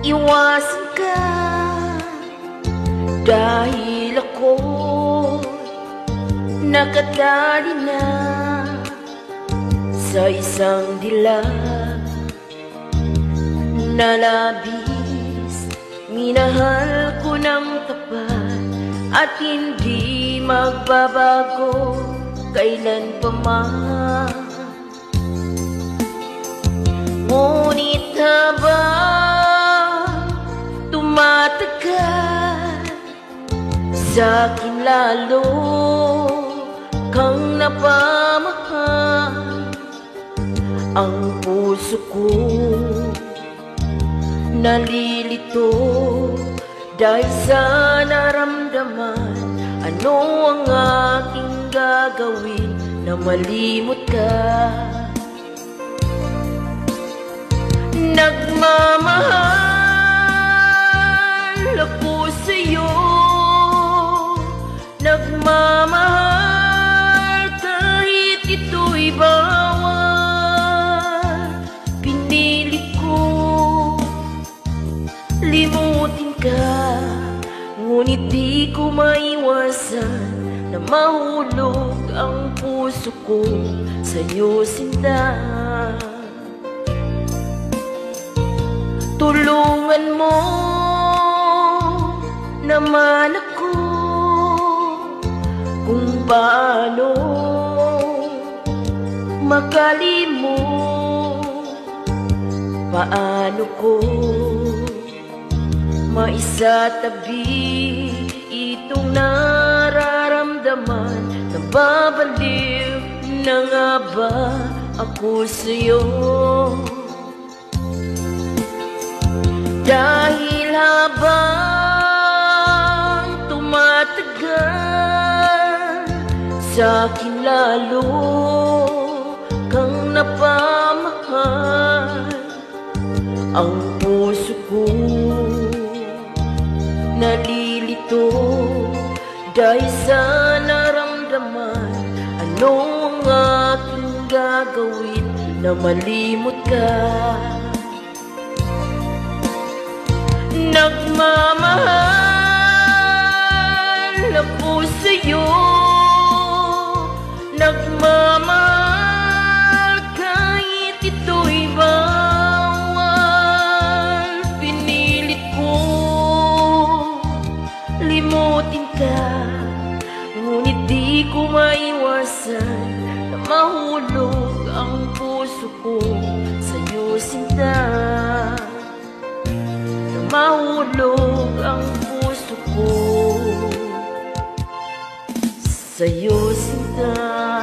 iwasan ka, dahil ako nakatali na sa isang dilag na labis. Minahal ko ng tapat at hindi magbabago kailan pa man. Ngunit habang tumatagal, sa'kin lalo kang napamahal. Ang puso ko nalilito dahil sa naramdaman. Ano ang aking gagawin na malimot ka? Nagmamahal ako sa'yo, nagmamahal kahit ito'y bawal. Pinili ko limutin ka, ngunit di ko maiwasan na mahulog ang puso ko sa'yo, sinta. Tulungan mo naman ako kung paano makalimot. Paano ko maisatabi itong nararamdaman? Nababaliw na nga ba ako sa'yo? Dahil habang tumatagal, sa'kin lalo kang napamahal. Ang puso ko nalilito dahil sa naramdaman. Ano ang aking gagawin na malimot ka? Nagmamahal ako sa'yo, nagmamahal kahit ito'y bawal. Pinilit ko limutin ka, ngunit di ko maiwasan na mahulog ang puso ko sa'yo, sinta. Mahulog ang puso ko sa'yo, sinta.